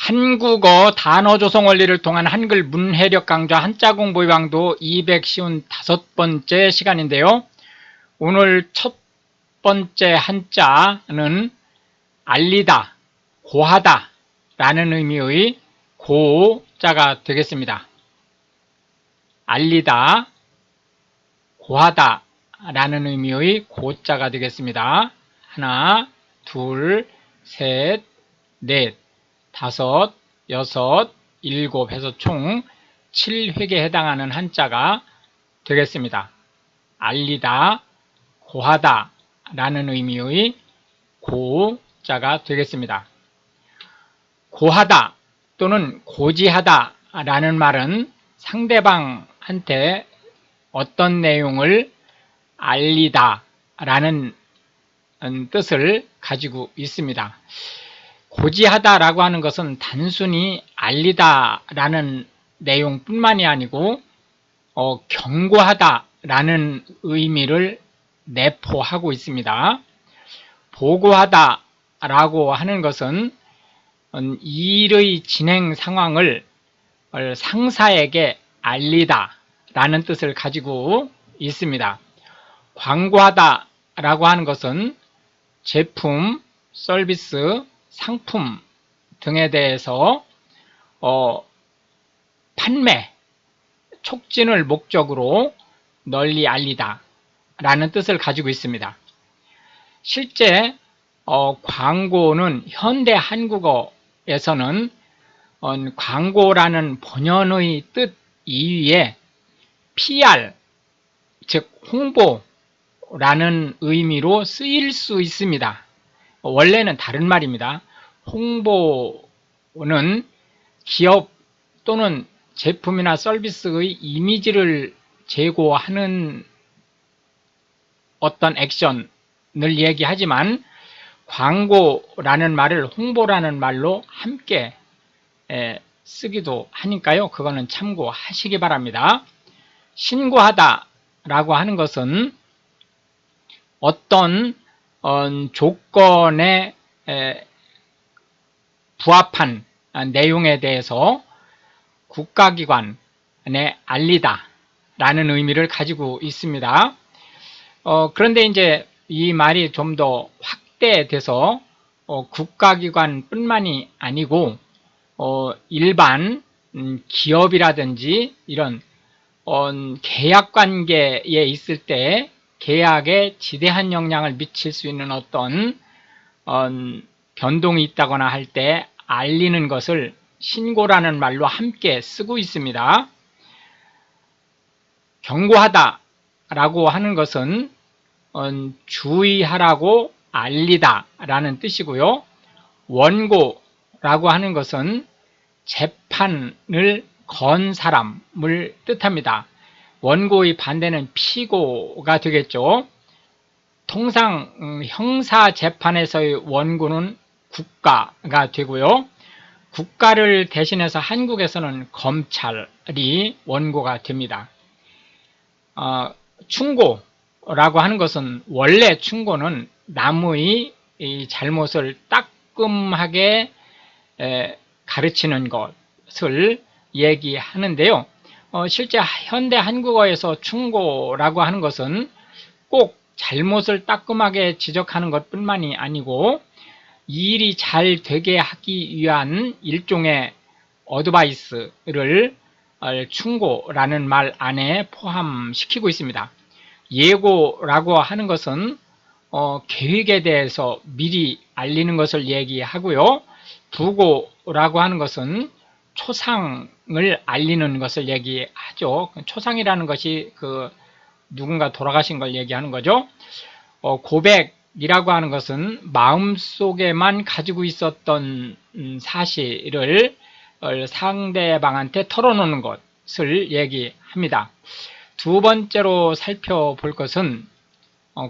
한국어 단어 조성 원리를 통한 한글 문해력 강좌 한자 공부 요강도 255번째 시간인데요. 오늘 첫 번째 한자는 알리다, 고하다 라는 의미의 고자가 되겠습니다. 알리다, 고하다 라는 의미의 고자가 되겠습니다. 하나, 둘, 셋, 넷, 다섯, 여섯, 일곱 해서 총 7획에 해당하는 한자가 되겠습니다. 알리다, 고하다 라는 의미의 고자가 되겠습니다. 고하다 또는 고지하다 라는 말은 상대방한테 어떤 내용을 알리다 라는 뜻을 가지고 있습니다. 고지하다 라고 하는 것은 단순히 알리다 라는 내용뿐만이 아니고 경고하다 라는 의미를 내포하고 있습니다. 보고하다 라고 하는 것은 일의 진행 상황을 상사에게 알리다 라는 뜻을 가지고 있습니다. 광고하다 라고 하는 것은 제품, 서비스, 상품 등에 대해서 판매, 촉진을 목적으로 널리 알리다 라는 뜻을 가지고 있습니다. 실제 광고는 현대 한국어에서는 광고라는 본연의 뜻 이외에 PR, 즉 홍보라는 의미로 쓰일 수 있습니다. 원래는 다른 말입니다. 홍보는 기업 또는 제품이나 서비스의 이미지를 제고하는 어떤 액션을 얘기하지만 광고라는 말을 홍보라는 말로 함께 쓰기도 하니까요. 그거는 참고하시기 바랍니다. 신고하다 라고 하는 것은 어떤 조건에 부합한 내용에 대해서 국가기관에 알리다 라는 의미를 가지고 있습니다. 그런데 이제 이 말이 좀 더 확대돼서 국가기관 뿐만이 아니고 일반 기업이라든지 이런 계약관계에 있을 때 계약에 지대한 영향을 미칠 수 있는 어떤 변동이 있다거나 할 때 알리는 것을 신고라는 말로 함께 쓰고 있습니다. 경고하다 라고 하는 것은 주의하라고 알리다 라는 뜻이고요. 원고라고 하는 것은 재판을 건 사람을 뜻합니다. 원고의 반대는 피고가 되겠죠. 통상 형사재판에서의 원고는 국가가 되고요. 국가를 대신해서 한국에서는 검찰이 원고가 됩니다. 충고라고 하는 것은 원래 충고는 남의 잘못을 따끔하게 가르치는 것을 얘기하는데요. 실제 현대 한국어에서 충고라고 하는 것은 꼭 잘못을 따끔하게 지적하는 것뿐만이 아니고 일이 잘 되게 하기 위한 일종의 어드바이스를 충고라는 말 안에 포함시키고 있습니다. 예고라고 하는 것은 계획에 대해서 미리 알리는 것을 얘기하고요. 부고라고 하는 것은 초상을 알리는 것을 얘기하죠. 초상이라는 것이 누군가 돌아가신 걸 얘기하는 거죠. 고백이라고 하는 것은 마음속에만 가지고 있었던 사실을 상대방한테 털어놓는 것을 얘기합니다. 두 번째로 살펴볼 것은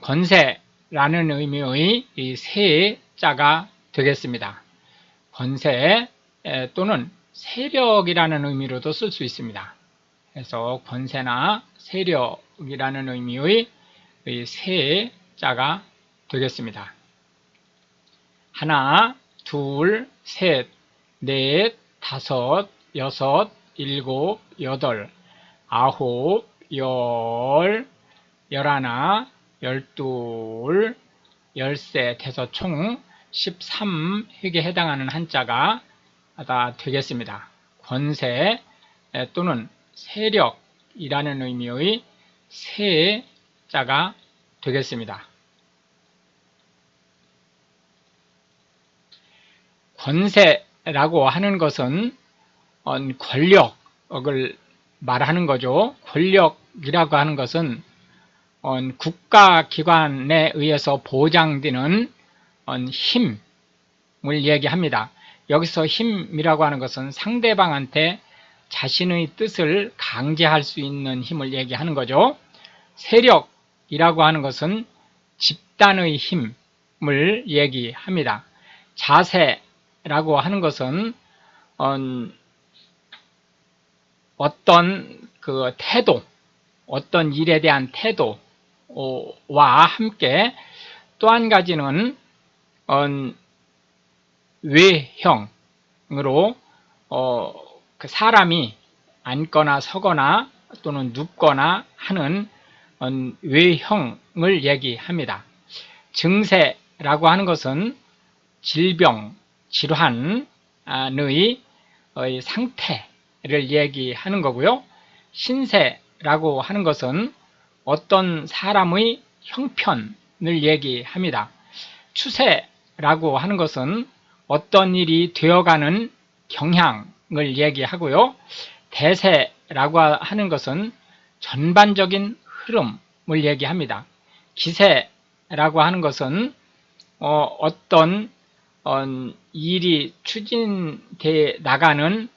권세라는 의미의 세자가 되겠습니다. 권세 또는 세력이라는 의미로도 쓸 수 있습니다. 그래서 권세나 세력이라는 의미의 세자가 되겠습니다. 하나, 둘, 셋, 넷, 다섯, 여섯, 일곱, 여덟, 아홉, 열, 열하나, 열둘, 열셋 해서 총 13획에 해당하는 한자가 다 되겠습니다. 권세 또는 세력이라는 의미의 세자가 되겠습니다. 권세라고 하는 것은 권력을 말하는 거죠. 권력이라고 하는 것은 국가기관에 의해서 보장되는 힘을 얘기합니다. 여기서 힘이라고 하는 것은 상대방한테 자신의 뜻을 강제할 수 있는 힘을 얘기하는 거죠. 세력이라고 하는 것은 집단의 힘을 얘기합니다. 자세라고 하는 것은 어떤 그 태도, 어떤 일에 대한 태도와 함께 또 한 가지는 외형으로 그 사람이 앉거나 서거나 또는 눕거나 하는 외형을 얘기합니다. 증세라고 하는 것은 질병, 질환의 상태를 얘기하는 거고요. 신세라고 하는 것은 어떤 사람의 형편을 얘기합니다. 추세라고 하는 것은 어떤 일이 되어가는 경향을 얘기하고요. 대세라고 하는 것은 전반적인 흐름을 얘기합니다. 기세라고 하는 것은 어떤 일이 추진돼 나가는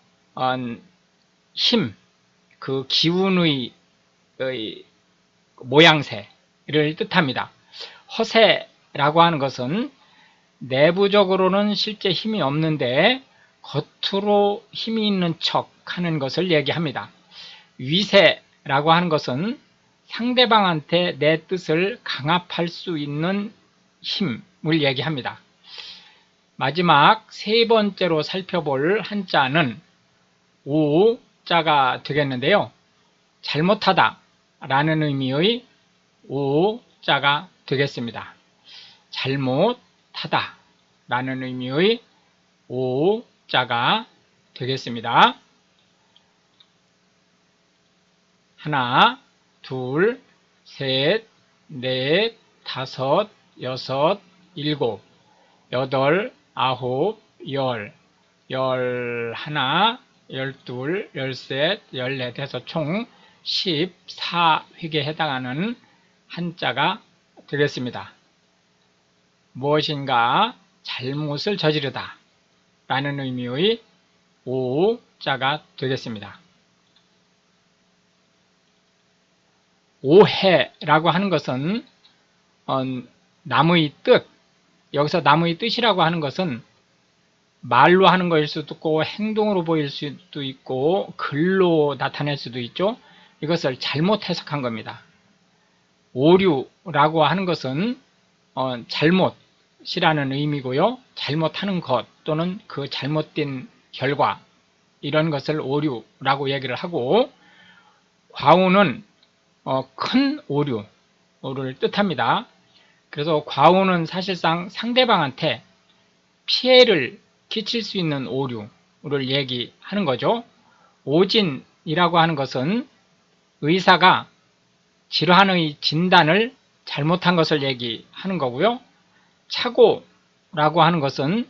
힘, 그 기운의 모양새를 뜻합니다. 허세라고 하는 것은 내부적으로는 실제 힘이 없는데 겉으로 힘이 있는 척 하는 것을 얘기합니다. 위세라고 하는 것은 상대방한테 내 뜻을 강압할 수 있는 힘을 얘기합니다. 마지막 세 번째로 살펴볼 한자는 오자가 되겠는데요. 잘못하다 라는 의미의 오자가 되겠습니다. 잘못하다 라는 의미의 오자가 되겠습니다. 하나, 둘, 셋, 넷, 다섯, 여섯, 일곱, 여덟, 아홉, 열, 열하나, 열둘, 열셋, 열넷 해서 총 14획에 해당하는 한자가 되겠습니다. 무엇인가 잘못을 저지르다 라는 의미의 오자가 되겠습니다. 오해라고 하는 것은 남의 뜻, 여기서 남의 뜻이라고 하는 것은 말로 하는 것일 수도 있고 행동으로 보일 수도 있고 글로 나타낼 수도 있죠. 이것을 잘못 해석한 겁니다. 오류라고 하는 것은 잘못이라는 의미고요. 잘못하는 것 또는 그 잘못된 결과 이런 것을 오류라고 얘기를 하고, 과오는 큰 오류를 뜻합니다. 그래서 과오는 사실상 상대방한테 피해를 끼칠 수 있는 오류를 얘기하는 거죠. 오진이라고 하는 것은 의사가 질환의 진단을 잘못한 것을 얘기하는 거고요. 착오라고 하는 것은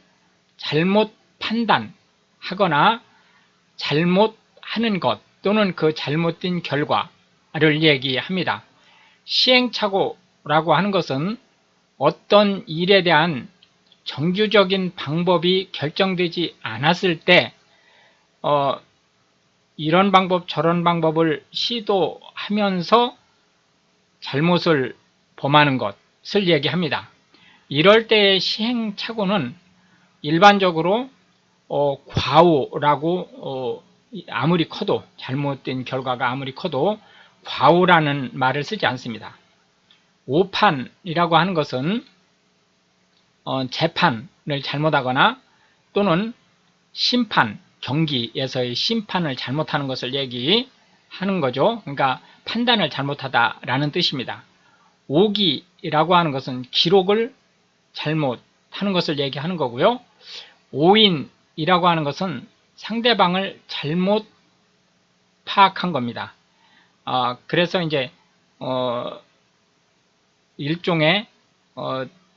잘못 판단하거나 잘못하는 것 또는 그 잘못된 결과를 얘기합니다. 시행착오라고 하는 것은 어떤 일에 대한 정규적인 방법이 결정되지 않았을 때 이런 방법 저런 방법을 시도하면서 잘못을 범하는 것을 얘기합니다. 이럴 때의 시행착오는 일반적으로 과오라고 아무리 커도 잘못된 결과가 아무리 커도 과오라는 말을 쓰지 않습니다. 오판이라고 하는 것은 재판을 잘못하거나 또는 심판, 경기에서의 심판을 잘못하는 것을 얘기하는 거죠. 그러니까 판단을 잘못하다라는 뜻입니다. 오기라고 하는 것은 기록을 잘못하는 것을 얘기하는 거고요. 오인이라고 하는 것은 상대방을 잘못 파악한 겁니다. 그래서 이제 일종의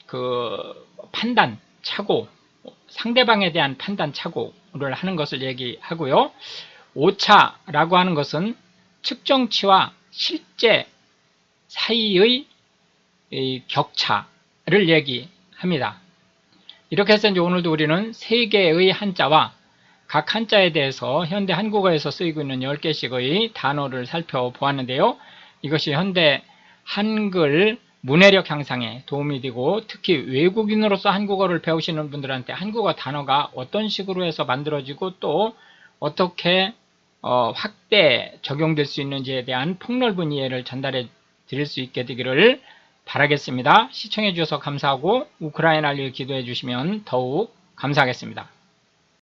그 판단 착오, 상대방에 대한 판단 착오를 하는 것을 얘기하고요. 오차라고 하는 것은 측정치와 실제 사이의 격차를 얘기합니다. 이렇게 해서 이제 오늘도 우리는 3개의 한자와 각 한자에 대해서 현대 한국어에서 쓰이고 있는 10개씩의 단어를 살펴보았는데요. 이것이 현대 한글 문해력 향상에 도움이 되고, 특히 외국인으로서 한국어를 배우시는 분들한테 한국어 단어가 어떤 식으로 해서 만들어지고 또 어떻게 확대 적용될 수 있는지에 대한 폭넓은 이해를 전달해 드릴 수 있게 되기를 바라겠습니다. 시청해 주셔서 감사하고 우크라이나를 기도해 주시면 더욱 감사하겠습니다.